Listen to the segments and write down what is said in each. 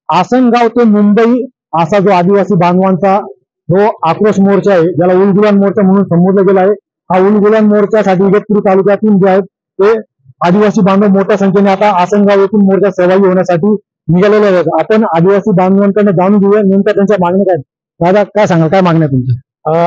आसनगाव ते मुंबई असा जो आदिवासी बांधवांचा जो आक्रोश मोर्चा आहे, ज्याला उलगुलान मोर्चा म्हणून संबोधलं गेलं आहे, हा उलगुलान मोर्चासाठी इगतपुरी तालुक्यातून जे आहेत ते आदिवासी बांधव मोठ्या संख्येने आता आसनगाव येथील मोर्चात सहभागी होण्यासाठी निघालेले आहेत. आपण आदिवासी बांधवांकडे जाणून घेऊया नेमक्या त्यांच्या मागण्या काय. दादा काय सांगाल, काय मागण्या तुमच्या?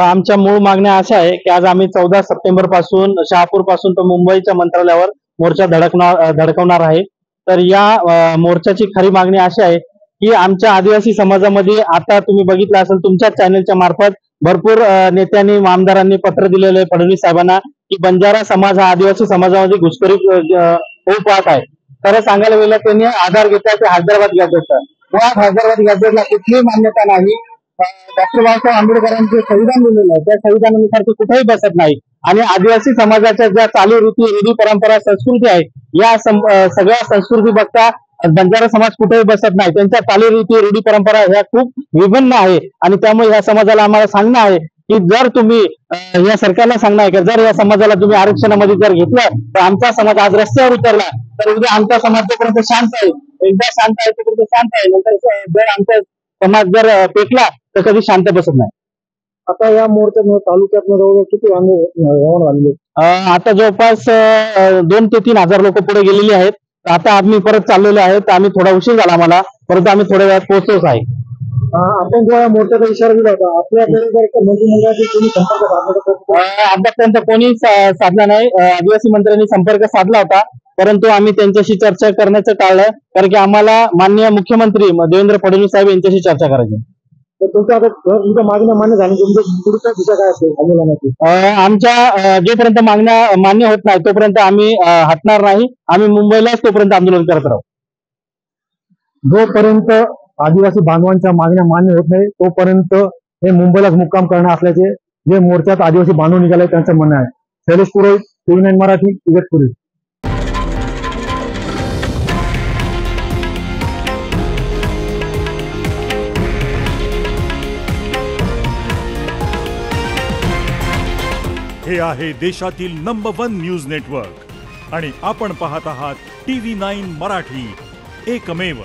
आमच्या मूळ मागण्या अशा आहे की आज आम्ही 14 सप्टेंबर पासून शहापूर पासून तो मुंबईच्या मंत्रालयावर मोर्चा धडकवणार आहे. तर या मोर्चाची खरी मागणी अशी आहे की आमच्या आदिवासी समाजामध्ये आता तुम्ही बघितलं असेल तुमच्या चॅनलच्या मार्फत भरपूर नेत्यांनी आमदारांनी पत्र दिलेलं आहे फडणवीस साहेबांना की बंजारा समाज हा आदिवासी समाजामध्ये घुसखोरी होऊ पाहत आहे. खरं सांगायला गेलं त्यांनी आधार घेतला ते हैदराबाद गॅजेटचा. मुळात हैदराबाद गॅजेटला कुठलीही मान्यता नाही. डॉक्टर बाबासाहेब आंबेडकरांचे संविधान दिलेलं आहे त्या संविधानानुसार ते कुठेही बसत नाही. आणि आदिवासी समाजाच्या ज्या चालीरीती रूढी परंपरा संस्कृती आहे या सगळ्या संस्कृती बघता बंजारा समाज कुठेही बसत नाही. त्यांच्या चालीरीती रूढी परंपरा ह्या खूप विभिन्न आहे आणि त्यामुळे या समाजाला आम्हाला सांगणं आहे की जर तुम्ही या सरकारला सांगणं आहे की जर या समाजाला तुम्ही आरक्षणामध्ये जर घेतलं तर आमचा समाज आज रस्त्यावर उतरला तर उद्या आमचा समाज तोपर्यंत शांत आहे. एकदा शांत आहे तोपर्यंत शांत आहे, नंतर जर आमचा समाज जर पेटला तर कधी शांत बसत नाही. आता या मोर्चात तालुक्यात जवळजवळ किती झाले? आता जवळपास 2 ते 3 हजार लोक पुढे गेलेली आहेत. आता आम्ही परत चाललेलो आहे तर आम्ही थोडा उशीर झाला आम्हाला, परंतु आम्ही थोड्या वेळात पोहोचतोच आहे. आपण जेव्हा मोर्चाचा इशारा दिला होता आपल्याकडे मंत्रिमंडळाचे कोणी संपर्क साधला? आतापर्यंत कोणी साधला नाही. आदिवासी मंत्र्यांनी संपर्क साधला होता परंतु आम्ही त्यांच्याशी चर्चा करण्याचं टाळलं कारण की आम्हाला माननीय मुख्यमंत्री देवेंद्र फडणवीस साहेब यांच्याशी चर्चा करायची. तुमच्या मागण्या मान्य झाल्या तुमच्या पुढच्या दिशा काय असेल आंदोलनाची? आमच्या जोपर्यंत मागण्या मान्य होत नाही तोपर्यंत आम्ही हटणार नाही. आम्ही मुंबईलाच तोपर्यंत आंदोलन करत राहू. जोपर्यंत आदिवासी बांधवांच्या मागण्या मान्य होत नाही तोपर्यंत हे मुंबईलाच मुक्काम करणार असल्याचे जे मोर्चात आदिवासी बांधव निघाले त्यांचं म्हणणं आहे. शैलेश पुरोहित, TV9 मराठी, इगतपुरी. हे आहे देशातील नंबर 1 न्यूज नेटवर्क आणि आपण पाहत आहात TV9 मराठी, एकमेव.